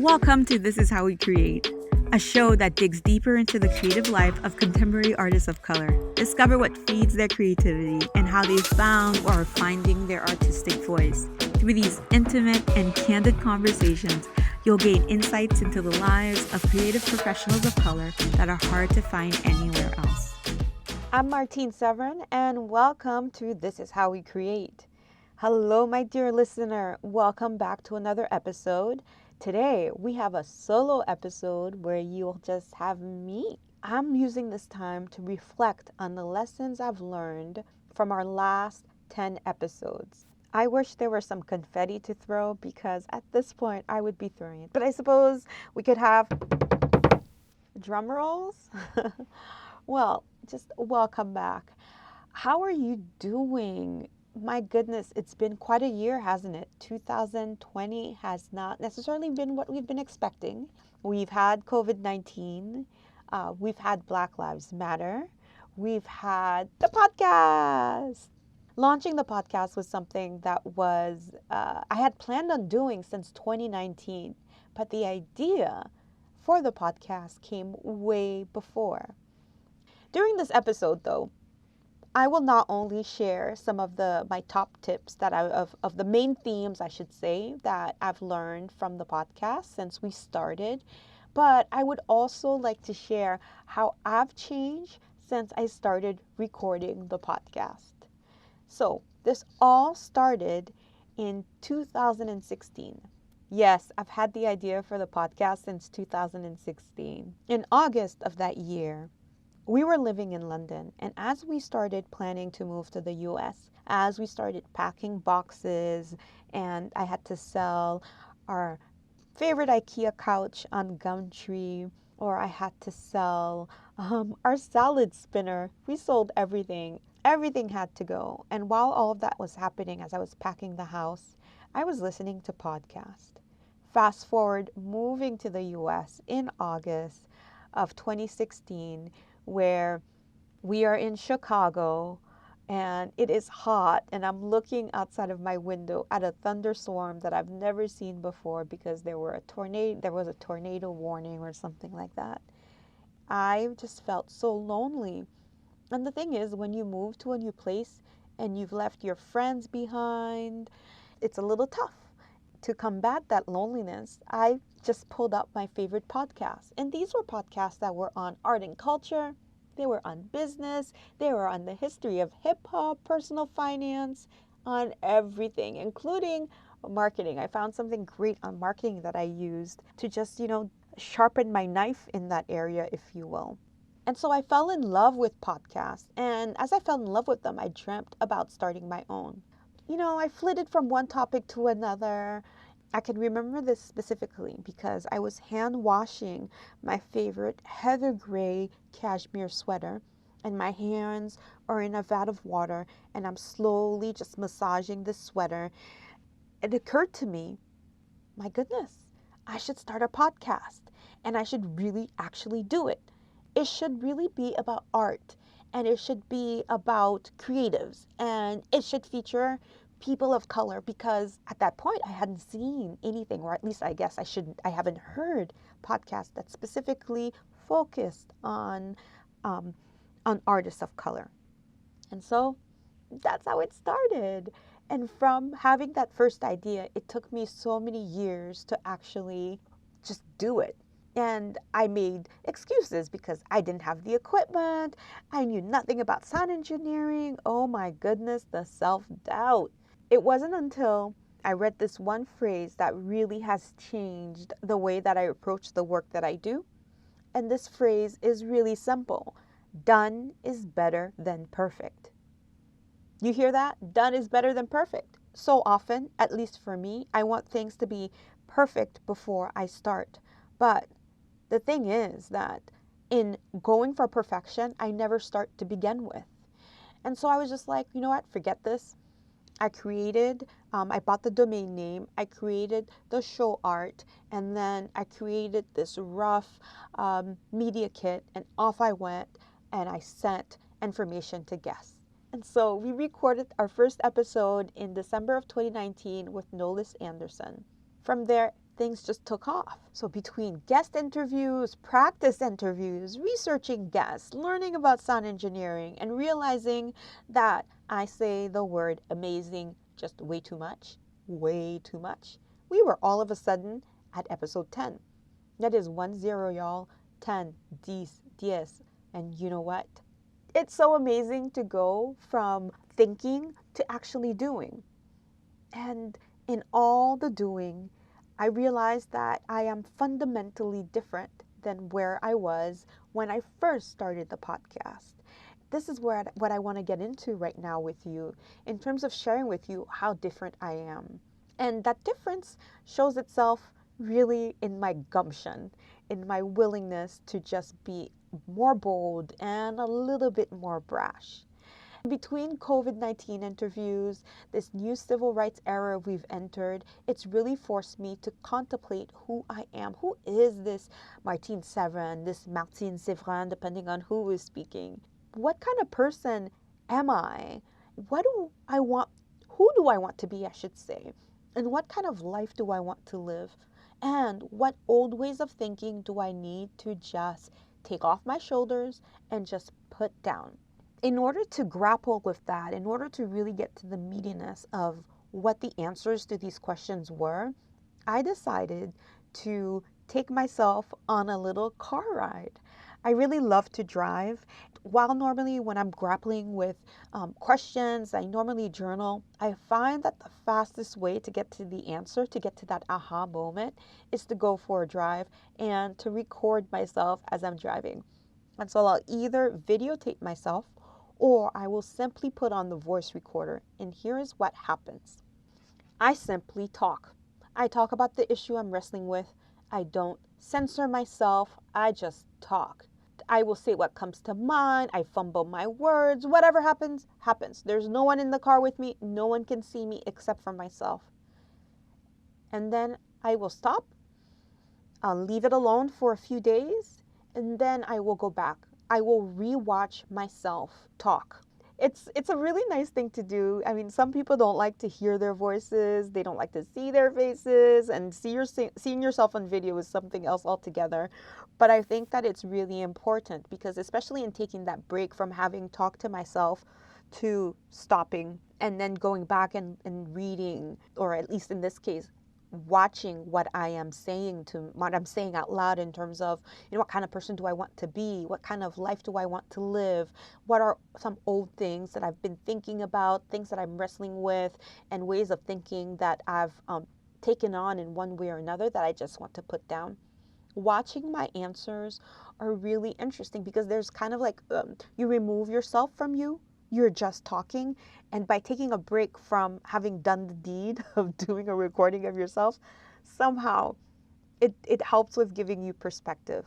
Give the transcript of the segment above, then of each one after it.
Welcome to This Is How We Create, a show that digs deeper into the creative life of contemporary artists of color. Discover what feeds their creativity and how they found or are finding their artistic voice. Through these intimate and candid conversations, you'll gain insights into the lives of creative professionals of color that are hard to find anywhere else. I'm Martine Severin, and welcome to This Is How We Create. Hello, my dear listener. Welcome back to another episode. Today, we have a solo episode where you'll just have me. I'm using this time to reflect on the lessons I've learned from our last 10 episodes. I wish there were some confetti to throw because at this point I would be throwing it. But I suppose we could have drum rolls. Well, just welcome back. How are you doing? My goodness, it's been quite a year, hasn't it? 2020 has not necessarily been what we've been expecting. We've had COVID-19. We've had Black Lives Matter. We've had the podcast. Launching the podcast was something that I had planned on doing since 2019. But the idea for the podcast came way before. During this episode, though, I will not only share some of my top tips of the main themes, I should say, that I've learned from the podcast since we started, but I would also like to share how I've changed since I started recording the podcast. So this all started in 2016. Yes, I've had the idea for the podcast since 2016. In August of that year, we were living in London, and as we started planning to move to the US, as we started packing boxes, and I had to sell our favorite IKEA couch on Gumtree, or I had to sell our salad spinner. We sold everything. Everything had to go. And while all of that was happening, as I was packing the house, I was listening to podcasts. Fast forward, moving to the US in August of 2016, where we are in Chicago and it is hot, and I'm looking outside of my window at a thunderstorm that I've never seen before because there was a tornado warning or something like that. I just felt so lonely. And the thing is, when you move to a new place and you've left your friends behind, it's a little tough. To combat that loneliness, I just pulled up my favorite podcasts. And these were podcasts that were on art and culture. They were on business. They were on the history of hip hop, personal finance, on everything, including marketing. I found something great on marketing that I used to just, sharpen my knife in that area, if you will. And so I fell in love with podcasts. And as I fell in love with them, I dreamt about starting my own. I flitted from one topic to another. I can remember this specifically because I was hand washing my favorite heather gray cashmere sweater, and my hands are in a vat of water, and I'm slowly just massaging the sweater. It occurred to me, my goodness, I should start a podcast, and I should really actually do it. It should really be about art, and it should be about creatives, and it should feature people of color, because at that point I hadn't seen anything, or at least I guess I haven't heard podcasts that specifically focused on artists of color. And so that's how it started. And from having that first idea, it took me so many years to actually just do it. And I made excuses because I didn't have the equipment. I knew nothing about sound engineering. Oh my goodness, the self-doubt. It wasn't until I read this one phrase that really has changed the way that I approach the work that I do. And this phrase is really simple. Done is better than perfect. You hear that? Done is better than perfect. So often, at least for me, I want things to be perfect before I start. But the thing is that in going for perfection, I never start to begin with. And so I was just like, you know what, forget this. I bought the domain name, I created the show art, and then I created this rough media kit, and off I went, and I sent information to guests. And so we recorded our first episode in December of 2019 with Nolis Anderson. From there, things just took off. So between guest interviews, practice interviews, researching guests, learning about sound engineering, and realizing that I say the word amazing just way too much, we were all of a sudden at episode 10. That is 10, y'all. 10, 10. And you know what? It's so amazing to go from thinking to actually doing. And in all the doing, I realized that I am fundamentally different than where I was when I first started the podcast. This is what I want to get into right now with you in terms of sharing with you how different I am. And that difference shows itself really in my gumption, in my willingness to just be more bold and a little bit more brash. Between COVID-19 interviews, this new civil rights era we've entered, it's really forced me to contemplate who I am. Who is this Martine Severin, this Martine Séverin, depending on who is speaking? What kind of person am I? What do I want? Who do I want to be, I should say? And what kind of life do I want to live? And what old ways of thinking do I need to just take off my shoulders and just put down? In order to grapple with that, in order to really get to the meatiness of what the answers to these questions were, I decided to take myself on a little car ride. I really love to drive. While normally when I'm grappling with questions, I normally journal, I find that the fastest way to get to the answer, to get to that aha moment, is to go for a drive and to record myself as I'm driving. And so I'll either videotape myself or I will simply put on the voice recorder. And here is what happens. I simply talk. I talk about the issue I'm wrestling with. I don't censor myself. I just talk. I will say what comes to mind. I fumble my words. Whatever happens, happens. There's no one in the car with me. No one can see me except for myself. And then I will stop. I'll leave it alone for a few days. And then I will go back. I will rewatch myself talk. It's a really nice thing to do. I mean, some people don't like to hear their voices. They don't like to see their faces, and seeing yourself on video is something else altogether. But I think that it's really important because especially in taking that break from having talked to myself to stopping and then going back and reading, or at least in this case, watching what I'm saying out loud in terms of, what kind of person do I want to be? What kind of life do I want to live? What are some old things that I've been thinking about, things that I'm wrestling with, and ways of thinking that I've taken on in one way or another that I just want to put down? Watching my answers are really interesting because there's kind of like you remove yourself from you're just talking. And by taking a break from having done the deed of doing a recording of yourself, somehow it helps with giving you perspective.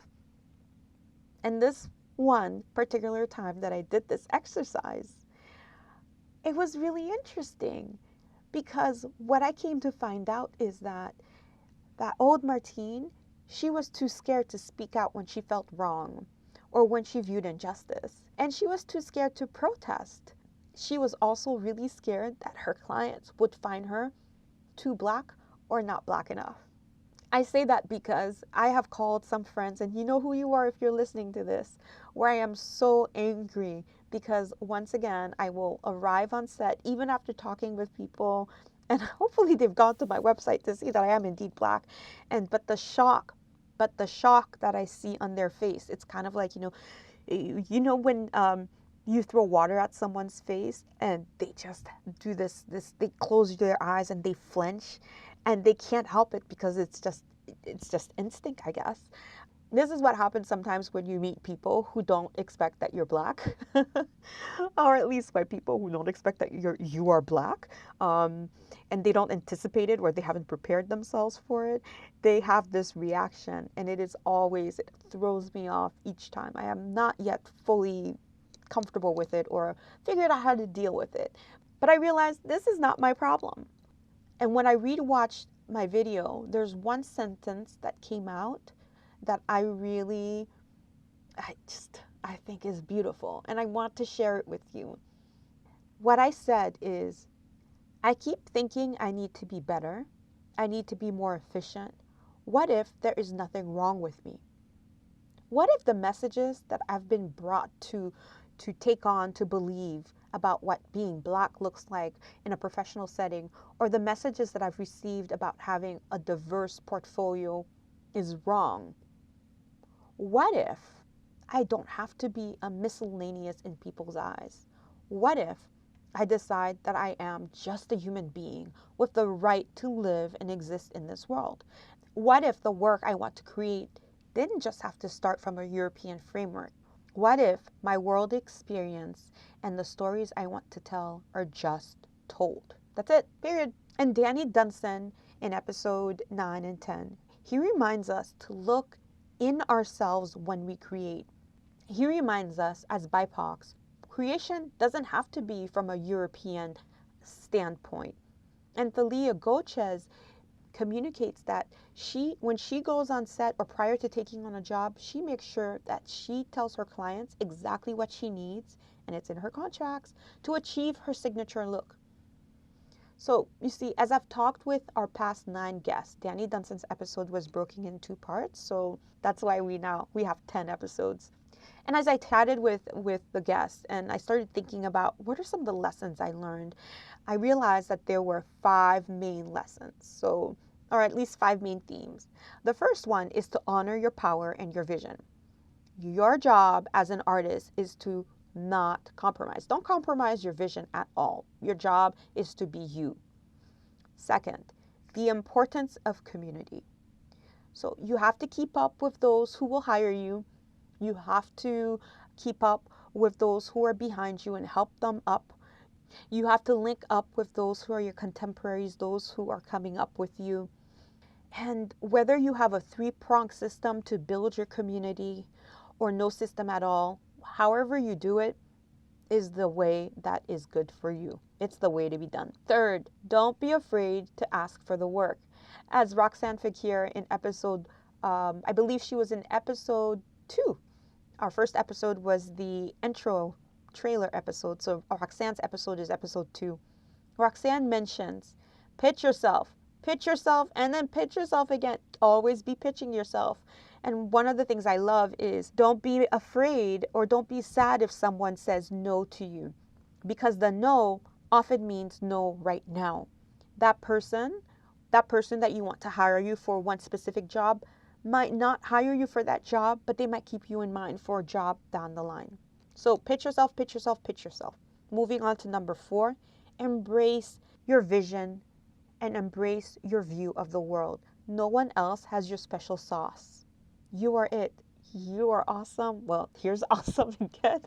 And this one particular time that I did this exercise, it was really interesting because what I came to find out is that old Martine, she was too scared to speak out when she felt wrong or when she viewed injustice. And she was too scared to protest. She was also really scared that her clients would find her too black or not black enough. I say that because I have called some friends, and you know who you are if you're listening to this, where I am so angry because once again, I will arrive on set even after talking with people, and hopefully they've gone to my website to see that I am indeed black. But the shock that I see on their face, it's kind of like, when you throw water at someone's face and they just do this, they close their eyes and they flinch and they can't help it because it's just instinct, I guess. This is what happens sometimes when you meet people who don't expect that you're black, or at least by people who don't expect that you are black, and they don't anticipate it or they haven't prepared themselves for it. They have this reaction, and it throws me off each time. I am not yet fully comfortable with it or figured out how to deal with it. But I realized this is not my problem. And when I rewatched my video, there's one sentence that came out that I think is beautiful, and I want to share it with you. What I said is, I keep thinking I need to be better, I need to be more efficient, What if there is nothing wrong with me? What if the messages that I've been brought to take on, to believe about what being black looks like in a professional setting, or the messages that I've received about having a diverse portfolio is wrong? What if I don't have to be a miscellaneous in people's eyes? What if I decide that I am just a human being with the right to live and exist in this world? What if the work I want to create didn't just have to start from a European framework? What if my world experience and the stories I want to tell are just told? That's it, period. And Danny Dunson in episode 9 and 10, he reminds us to look in ourselves when we create. He reminds us as BIPOCs, creation doesn't have to be from a European standpoint. And Thalia Gochez communicates that when she goes on set or prior to taking on a job, she makes sure that she tells her clients exactly what she needs, and it's in her contracts, to achieve her signature look. So you see, as I've talked with our past 9 guests, Danny Dunson's episode was broken in 2 parts, so that's why we have 10 episodes. And as I chatted with the guests and I started thinking about what are some of the lessons I learned, I realized that there were 5 main lessons. So, or at least 5 main themes. The first one is to honor your power and your vision. Your job as an artist is to not compromise. Don't compromise your vision at all. Your job is to be you. Second, the importance of community. So you have to keep up with those who will hire you. You have to keep up with those who are behind you and help them up. You have to link up with those who are your contemporaries, those who are coming up with you. And whether you have a 3-pronged system to build your community or no system at all, however you do it is the way that is good for you. It's the way to be done. Third, don't be afraid to ask for the work. As Roxanne Fakir in episode, I believe she was in episode 2. Our first episode was the intro trailer episode. So Roxanne's episode is episode 2. Roxanne mentions, pitch yourself, and then pitch yourself again. Always be pitching yourself. And one of the things I love is don't be afraid or don't be sad if someone says no to you, because the no often means no right now. That person that you want to hire you for one specific job might not hire you for that job, but they might keep you in mind for a job down the line. So pitch yourself, pitch yourself, pitch yourself. Moving on to number 4, embrace your vision and embrace your view of the world. No one else has your special sauce. You are it. You are awesome. Well, here's awesome again.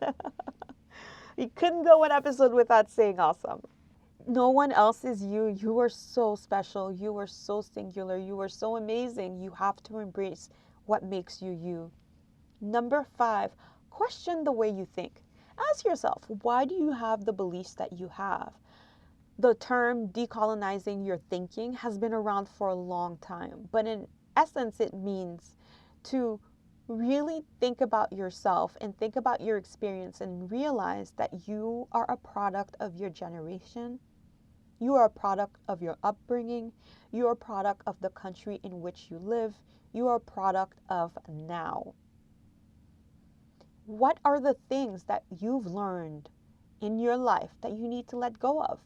You couldn't go one episode without saying awesome. No one else is you. You are so special. You are so singular. You are so amazing. You have to embrace what makes you you. Number 5, question the way you think. Ask yourself, why do you have the beliefs that you have? The term decolonizing your thinking has been around for a long time, but in essence, it means to really think about yourself and think about your experience and realize that you are a product of your generation. You are a product of your upbringing. You are a product of the country in which you live. You are a product of now. What are the things that you've learned in your life that you need to let go of?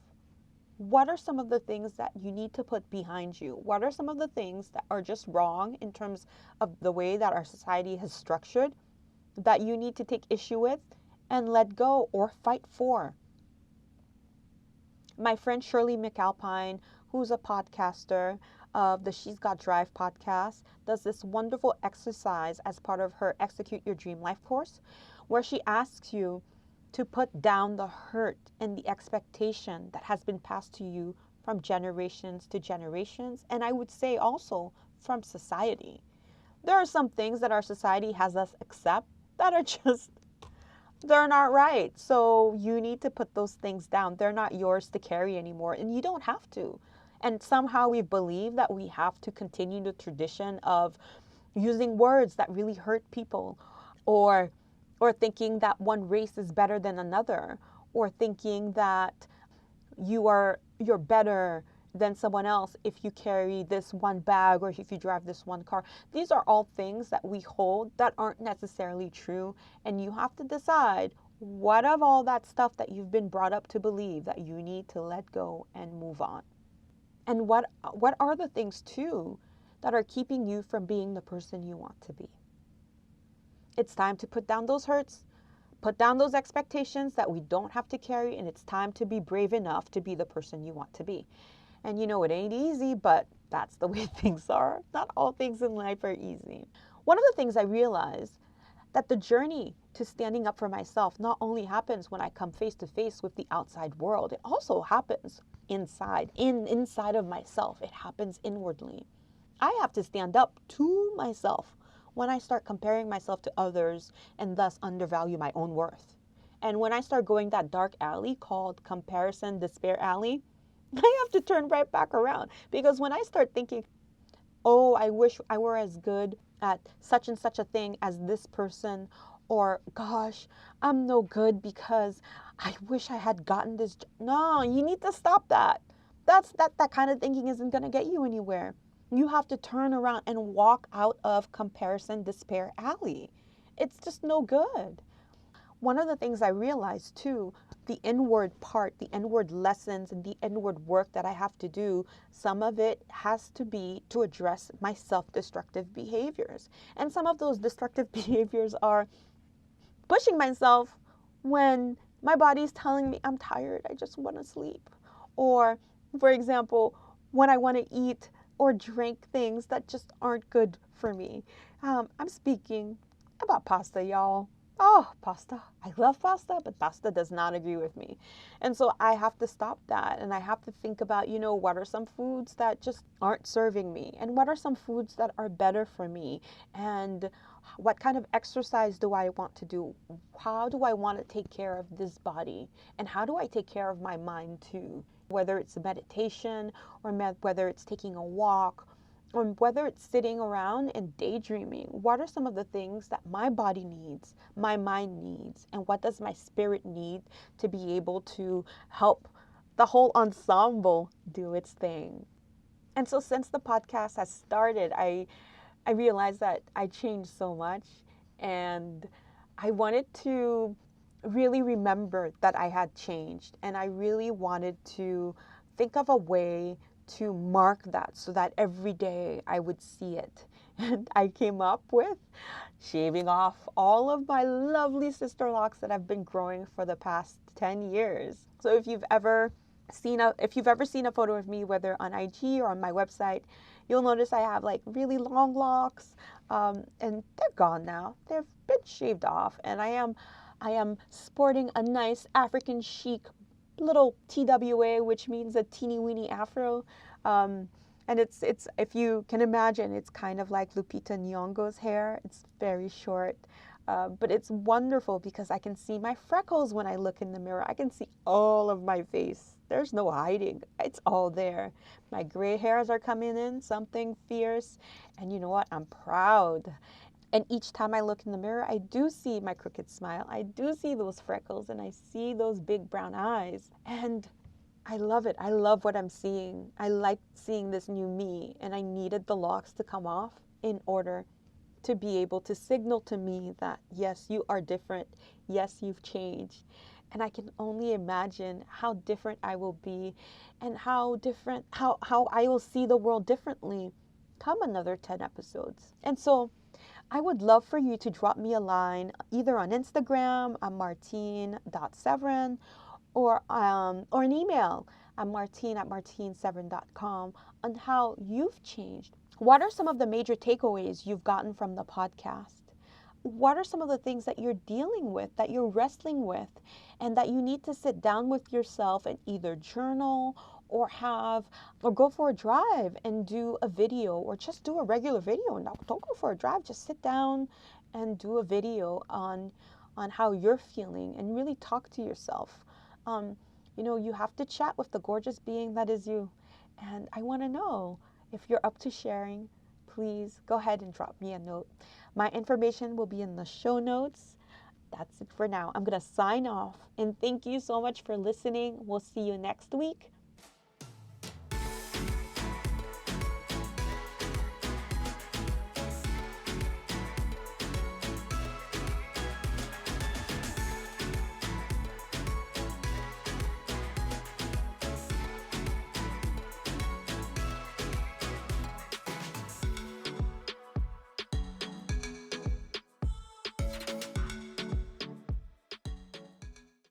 What are some of the things that you need to put behind you? What are some of the things that are just wrong in terms of the way that our society has structured that you need to take issue with and let go or fight for? My friend Shirley McAlpine, who's a podcaster of the She's Got Drive podcast, does this wonderful exercise as part of her Execute Your Dream Life course, where she asks you to put down the hurt and the expectation that has been passed to you from generations to generations, and I would say also from society. There are some things that our society has us accept that are just, they're not right. So you need to put those things down. They're not yours to carry anymore, and you don't have to. And somehow we believe that we have to continue the tradition of using words that really hurt people, or thinking that one race is better than another, or thinking that you're better than someone else if you carry this one bag or if you drive this one car. These are all things that we hold that aren't necessarily true. And you have to decide what of all that stuff that you've been brought up to believe that you need to let go and move on. And what are the things too that are keeping you from being the person you want to be? It's time to put down those hurts, put down those expectations that we don't have to carry, and it's time to be brave enough to be the person you want to be. And you know, it ain't easy, but that's the way things are. Not all things in life are easy. One of the things I realized that the journey to standing up for myself not only happens when I come face to face with the outside world, it also happens inside of myself. It happens inwardly. I have to stand up to myself when I start comparing myself to others and thus undervalue my own worth. And when I start going that dark alley called comparison despair alley, I have to turn right back around, because when I start thinking, oh, I wish I were as good at such and such a thing as this person, or gosh, I'm no good because I wish I had gotten this. No, you need to stop that. That kind of thinking isn't going to get you anywhere. You have to turn around and walk out of comparison despair alley. It's just no good. One of the things I realized too, the inward part, the inward lessons and the inward work that I have to do, some of it has to be to address my self-destructive behaviors. And some of those destructive behaviors are pushing myself when my body's telling me I'm tired, I just want to sleep. Or, for example, when I want to eat or drink things that just aren't good for me. I'm speaking about pasta, y'all. Oh, pasta. I love pasta, but pasta does not agree with me. And so I have to stop that. And I have to think about, what are some foods that just aren't serving me? And what are some foods that are better for me? And what kind of exercise do I want to do? How do I want to take care of this body? And how do I take care of my mind too? Whether it's meditation or whether it's taking a walk, or whether it's sitting around and daydreaming. What are some of the things that my body needs, my mind needs, and what does my spirit need to be able to help the whole ensemble do its thing? And so since the podcast has started, I realized that I changed so much, and I wanted to really remember that I had changed, and I really wanted to think of a way to mark that so that every day I would see it. And I came up with shaving off all of my lovely sister locks that have been growing for the past 10 years. So if you've ever seen a photo of me, whether on IG or on my website, you'll notice I have like really long locks, and they're gone now. They've been shaved off, and I am sporting a nice African chic little TWA, which means a teeny weeny afro. And it's if you can imagine, it's kind of like Lupita Nyong'o's hair. It's very short, but it's wonderful because I can see my freckles when I look in the mirror. I can see all of my face. There's no hiding. It's all there. My gray hairs are coming in, something fierce. And you know what? I'm proud. And each time I look in the mirror, I do see my crooked smile. I do see those freckles, and I see those big brown eyes. And I love it. I love what I'm seeing. I like seeing this new me, and I needed the locks to come off in order to be able to signal to me that, yes, you are different. Yes, you've changed. And I can only imagine how different I will be, and how I will see the world differently come another 10 episodes. And so I would love for you to drop me a line either on Instagram, I'm Martine.Severin, or an email, I'm Martine@martineseverin.com, on how you've changed. What are some of the major takeaways you've gotten from the podcast? What are some of the things that you're dealing with, that you're wrestling with, and that you need to sit down with yourself and either journal or go for a drive and do a video, or just do a regular video? And don't go for a drive, just sit down and do a video on how you're feeling and really talk to yourself. You have to chat with the gorgeous being that is you. And I want to know if you're up to sharing. Please go ahead and drop me a note. My information will be in the show notes. That's it for now. I'm going to sign off, and thank you so much for listening. We'll see you next week.